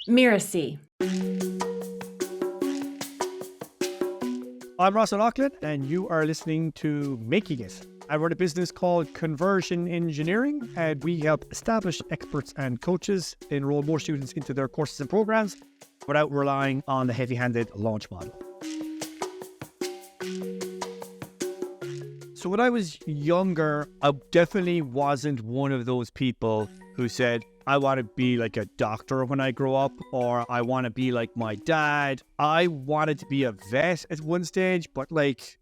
Mirasee. I'm Ross O'Loughlin, and you are listening to Making It. I run a business called Conversion Engineering, and we help established experts and coaches enroll more students into their courses and programs without relying on the heavy-handed launch model. So when I was younger, I definitely wasn't one of those people who said, I want to be like a doctor when I grow up, or I want to be like my dad. I wanted to be a vet at one stage, but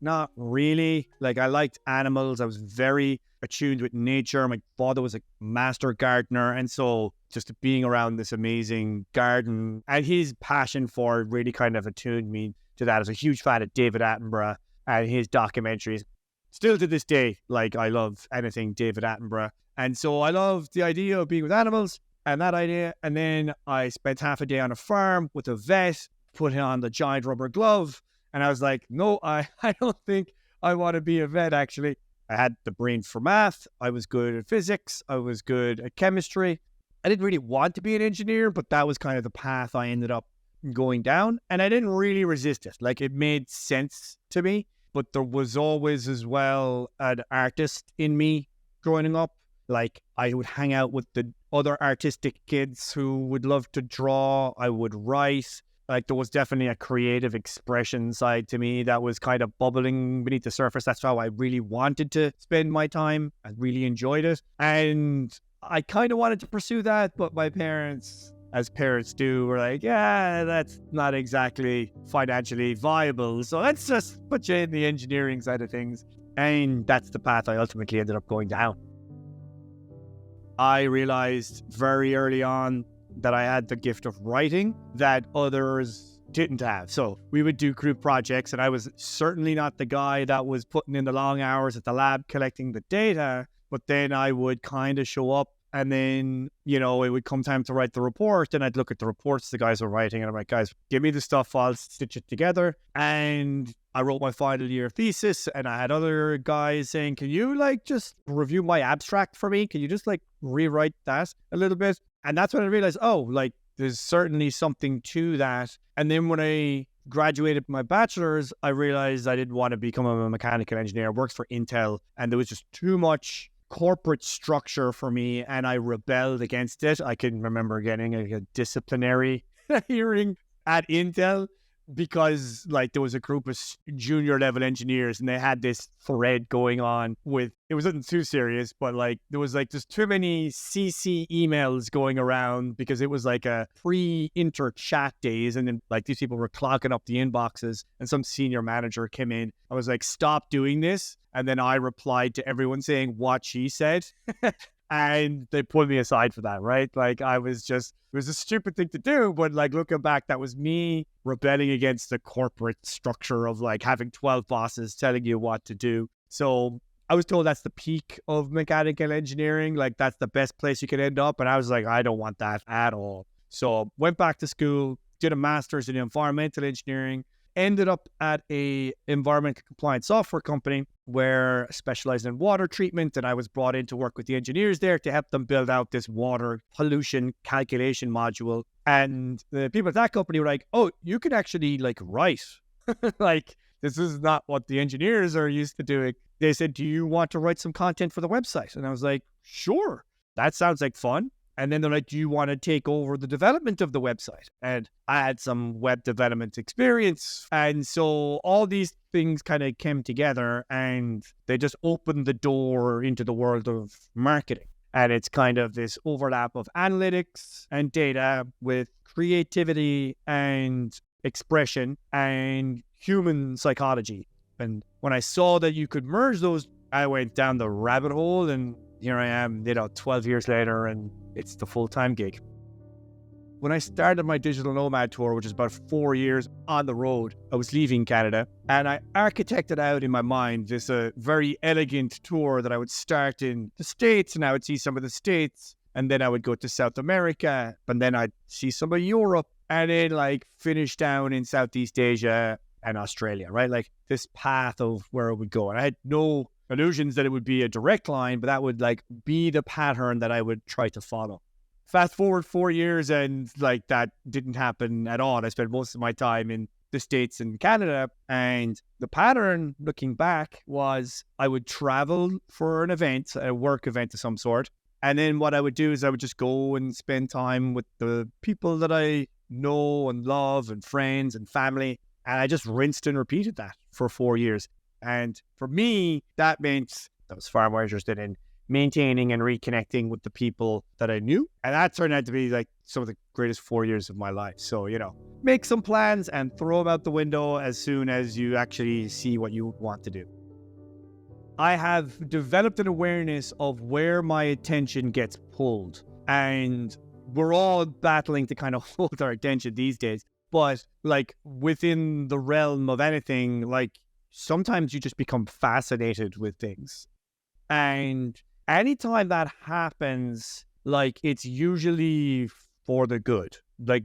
not really. I liked animals. I was very attuned with nature. My father was a master gardener. And so just being around this amazing garden and his passion for it really kind of attuned me to that. I was a huge fan of David Attenborough and his documentaries. Still to this day, I love anything David Attenborough. And so I loved the idea of being with animals and that idea. And then I spent half a day on a farm with a vet, putting on the giant rubber glove. And I was like, no, I don't think I want to be a vet, actually. I had the brain for math. I was good at physics. I was good at chemistry. I didn't really want to be an engineer, but that was kind of the path I ended up going down. And I didn't really resist it. It made sense to me. But there was always as well an artist in me growing up. I would hang out with the other artistic kids who would love to draw. I would write. There was definitely a creative expression side to me that was kind of bubbling beneath the surface. That's how I really wanted to spend my time. I really enjoyed it. And I kind of wanted to pursue that, but my parents, as parents do, were like, yeah, that's not exactly financially viable. So let's just put you in the engineering side of things. And that's the path I ultimately ended up going down. I realized very early on that I had the gift of writing that others didn't have. So we would do group projects, and I was certainly not the guy that was putting in the long hours at the lab collecting the data, but then I would kind of show up, and then, it would come time to write the report, and I'd look at the reports the guys were writing, and I'm like, guys, give me the stuff, I'll stitch it together. And I wrote my final year thesis, and I had other guys saying, can you just review my abstract for me? Can you just rewrite that a little bit? And that's when I realized, there's certainly something to that. And then when I graduated my bachelor's, I realized I didn't want to become a mechanical engineer. I worked for Intel, and there was just too much corporate structure for me, and I rebelled against it. I can remember getting a disciplinary hearing at Intel because there was a group of junior level engineers, and they had this thread going on with, it wasn't too serious, but there was just too many CC emails going around because it was a pre-inter chat days, and then these people were clogging up the inboxes, and some senior manager came in. I was like, stop doing this. And then I replied to everyone saying what she said. And they pulled me aside for that, right? It was a stupid thing to do, but looking back, that was me rebelling against the corporate structure of having 12 bosses telling you what to do. So I was told that's the peak of mechanical engineering. That's the best place you could end up. And I was like, I don't want that at all. So went back to school, did a master's in environmental engineering, ended up at a environmental compliance software company where I specialized in water treatment, and I was brought in to work with the engineers there to help them build out this water pollution calculation module. And the people at that company were like, oh, you can actually write. This is not what the engineers are used to doing. They said, do you want to write some content for the website? And I was like, sure, that sounds like fun. And then they're like, do you want to take over the development of the website? And I had some web development experience. And so all these things kind of came together, and they just opened the door into the world of marketing. And it's kind of this overlap of analytics and data with creativity and expression and human psychology. And when I saw that you could merge those, I went down the rabbit hole, and here I am, 12 years later, and it's the full-time gig. When I started my digital nomad tour, which is about 4 years on the road, I was leaving Canada, and I architected out in my mind this very elegant tour that I would start in the States, and I would see some of the States, and then I would go to South America, and then I'd see some of Europe, and then finish down in Southeast Asia and Australia, right? This path of where it would go. And I had no illusions that it would be a direct line, but that would be the pattern that I would try to follow. fast forward 4 years and like that didn't happen at all. I spent most of my time in the States and Canada. And the pattern looking back was I would travel for an event, a work event of some sort. And then what I would do is I would just go and spend time with the people that I know and love and friends and family. And I just rinsed and repeated that for 4 years. And for me, that meant I was far more interested in maintaining and reconnecting with the people that I knew. And that turned out to be like some of the greatest 4 years of my life. So, make some plans and throw them out the window as soon as you actually see what you want to do. I have developed an awareness of where my attention gets pulled. And we're all battling to kind of hold our attention these days. But like within the realm of anything, like sometimes you just become fascinated with things. And anytime that happens, like it's usually for the good. Like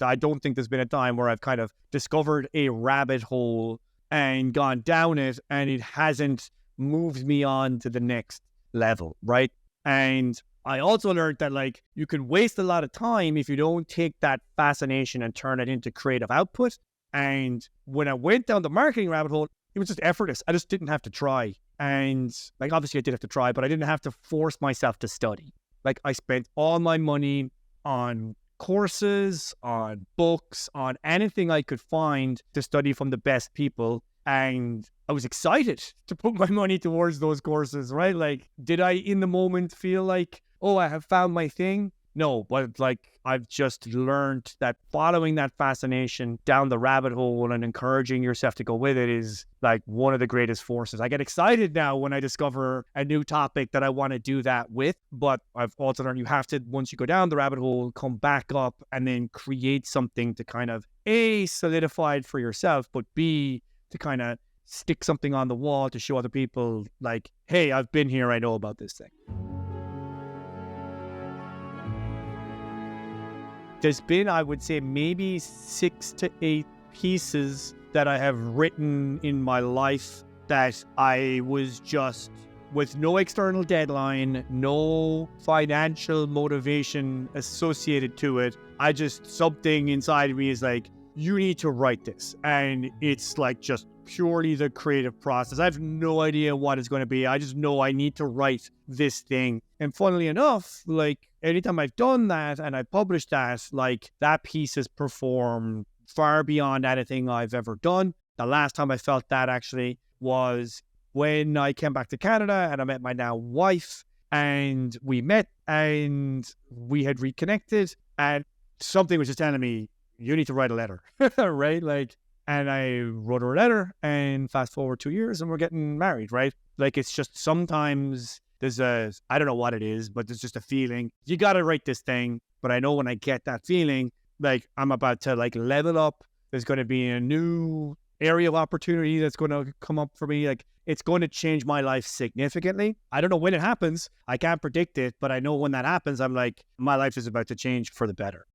I don't think there's been a time where I've kind of discovered a rabbit hole and gone down it and it hasn't moved me on to the next level, right? And I also learned that like you can waste a lot of time if you don't take that fascination and turn it into creative output. And when I went down the marketing rabbit hole, it was just effortless. I just didn't have to try. And like, obviously I did have to try, but I didn't have to force myself to study. Like I spent all my money on courses, on books, on anything I could find to study from the best people. And I was excited to put my money towards those courses, right? Like, did I in the moment feel like, oh, I have found my thing? No, but like I've just learned that following that fascination down the rabbit hole and encouraging yourself to go with it is like one of the greatest forces. I get excited now when I discover a new topic that I want to do that with, but I've also learned you have to, once you go down the rabbit hole, come back up and then create something to kind of A, solidify it for yourself, but B, to kind of stick something on the wall to show other people like, hey, I've been here, I know about this thing. There's been, I would say, maybe 6 to 8 pieces that I have written in my life that I was just, with no external deadline, no financial motivation associated to it. Something inside of me is like, you need to write this. And it's like just purely the creative process. I have no idea what it's going to be. I just know I need to write this thing. And funnily enough, like anytime I've done that and I published that, like that piece has performed far beyond anything I've ever done. The last time I felt that actually was when I came back to Canada and I met my now wife, and we met and we had reconnected and something was just telling me, you need to write a letter, right? Like, and I wrote her a letter and fast forward 2 years and we're getting married, right? Like, it's just sometimes there's I don't know what it is, but there's just a feeling, you got to write this thing. But I know when I get that feeling, like I'm about to like level up, there's going to be a new area of opportunity that's going to come up for me. Like it's going to change my life significantly. I don't know when it happens. I can't predict it, but I know when that happens, I'm like, my life is about to change for the better.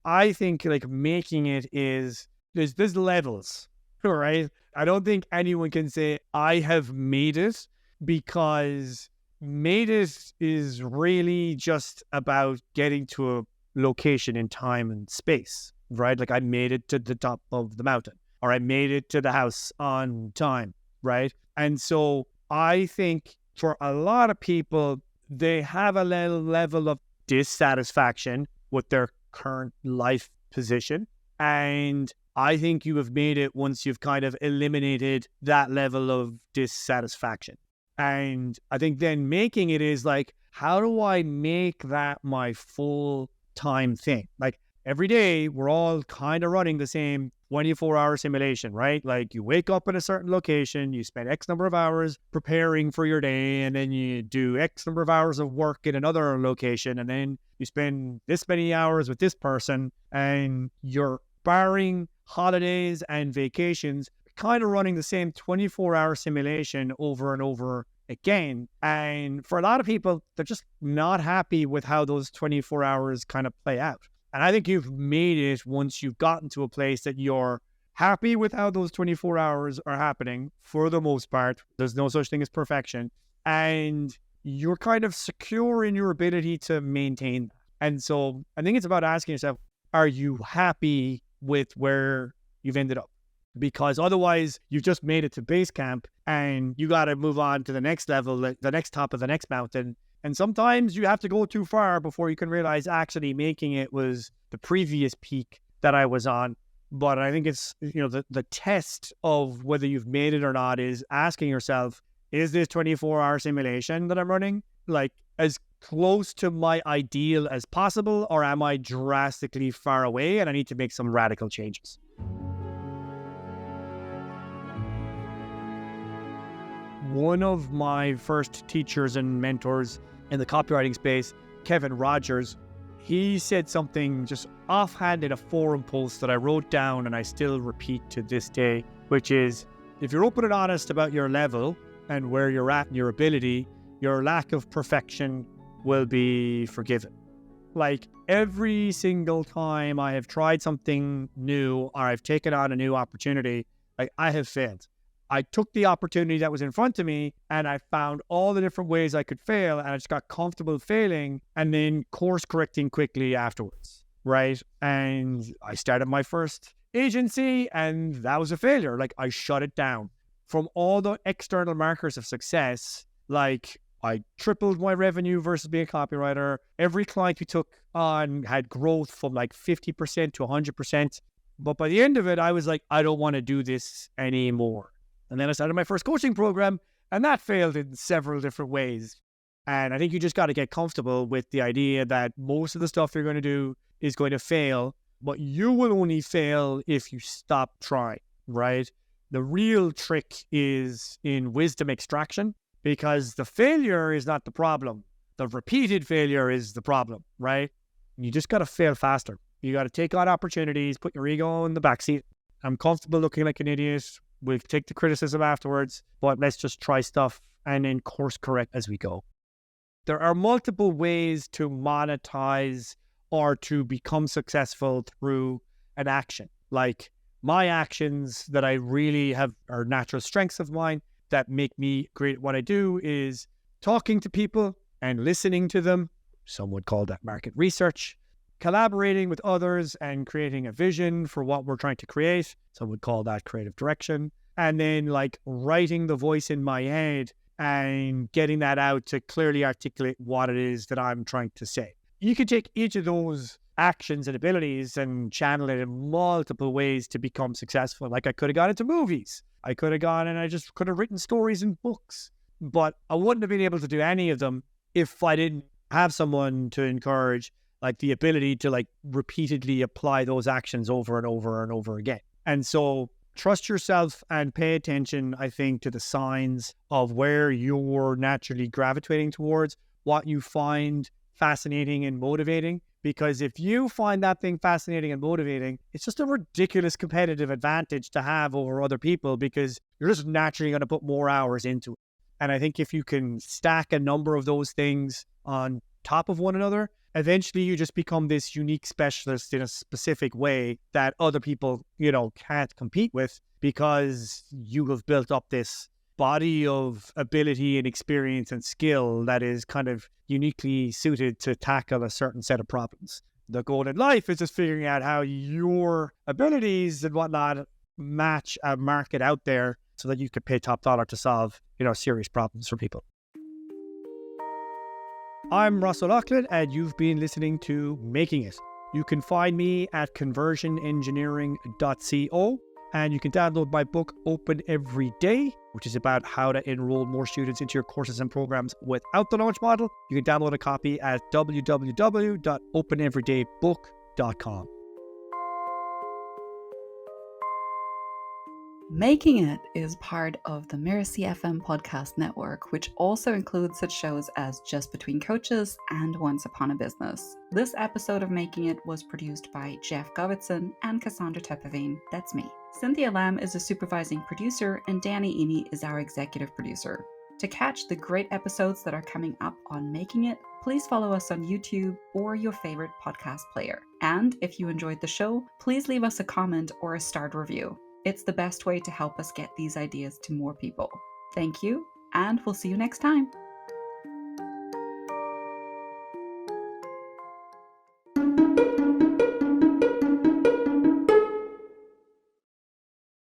I think like making it is, there's levels, right? I don't think anyone can say I have made it, because made it is really just about getting to a location in time and space, right? Like I made it to the top of the mountain, or I made it to the house on time, right? And so I think for a lot of people, they have a level of dissatisfaction with their current life position. And I think you have made it once you've kind of eliminated that level of dissatisfaction. And I think then making it is like, how do I make that my full-time thing? Like every day, we're all kind of running the same 24-hour simulation, right? Like you wake up in a certain location, you spend X number of hours preparing for your day, and then you do X number of hours of work in another location, and then you spend this many hours with this person, and you're barring holidays and vacations, kind of running the same 24-hour simulation over and over again. And for a lot of people, they're just not happy with how those 24 hours kind of play out. And I think you've made it once you've gotten to a place that you're happy with how those 24 hours are happening for the most part. There's no such thing as perfection. And you're kind of secure in your ability to maintain that. And so I think it's about asking yourself, are you happy with where you've ended up? Because otherwise you've just made it to base camp and you got to move on to the next level, the next top of the next mountain. And sometimes you have to go too far before you can realize actually making it was the previous peak that I was on. But I think it's, the test of whether you've made it or not is asking yourself, is this 24-hour simulation that I'm running like as close to my ideal as possible, or am I drastically far away and I need to make some radical changes? One of my first teachers and mentors in the copywriting space, Kevin Rogers, he said something just offhand in a forum post that I wrote down and I still repeat to this day, which is, if you're open and honest about your level and where you're at in your ability, your lack of perfection will be forgiven. Like every single time I have tried something new or I've taken on a new opportunity, like I have failed. I took the opportunity that was in front of me and I found all the different ways I could fail, and I just got comfortable failing and then course correcting quickly afterwards, right? And I started my first agency and that was a failure. Like I shut it down. From all the external markers of success, like I tripled my revenue versus being a copywriter. Every client we took on had growth from like 50% to 100%. But by the end of it, I was like, I don't want to do this anymore. And then I started my first coaching program, and that failed in several different ways. And I think you just got to get comfortable with the idea that most of the stuff you're going to do is going to fail, but you will only fail if you stop trying, right? The real trick is in wisdom extraction, because the failure is not the problem. The repeated failure is the problem, right? You just got to fail faster. You got to take on opportunities, put your ego in the backseat. I'm comfortable looking like an idiot. We'll take the criticism afterwards, but let's just try stuff and then course correct as we go. There are multiple ways to monetize or to become successful through an action. Like my actions that I really have are natural strengths of mine that make me great at what I do is talking to people and listening to them. Some would call that market research. Collaborating with others and creating a vision for what we're trying to create. Some would call that creative direction. And then like writing the voice in my head and getting that out to clearly articulate what it is that I'm trying to say. You can take each of those actions and abilities and channel it in multiple ways to become successful. Like I could have gone into movies. I could have gone and I just could have written stories and books. But I wouldn't have been able to do any of them if I didn't have someone to encourage like the ability to like repeatedly apply those actions over and over and over again. And so trust yourself and pay attention, I think, to the signs of where you're naturally gravitating towards, what you find fascinating and motivating. Because if you find that thing fascinating and motivating, it's just a ridiculous competitive advantage to have over other people because you're just naturally going to put more hours into it. And I think if you can stack a number of those things on top of one another, eventually you just become this unique specialist in a specific way that other people, can't compete with because you have built up this body of ability and experience and skill that is kind of uniquely suited to tackle a certain set of problems. The goal in life is just figuring out how your abilities and whatnot match a market out there so that you could pay top dollar to solve, serious problems for people. I'm Ross O'Loughlin, and you've been listening to Making It. You can find me at conversionengineering.co, and you can download my book, Open Every Day, which is about how to enroll more students into your courses and programs without the launch model. You can download a copy at www.openeverydaybook.com. Making It is part of the Mirasee FM podcast network, which also includes such shows as Just Between Coaches and Once Upon a Business. This episode of Making It was produced by Geoff Govertsen and Cassandra Topperwien. That's me. Cynthia Lamb is a supervising producer, and Danny Iny is our executive producer. To catch the great episodes that are coming up on Making It, please follow us on YouTube or your favorite podcast player. And if you enjoyed the show, please leave us a comment or a starred review. It's the best way to help us get these ideas to more people. Thank you, and we'll see you next time.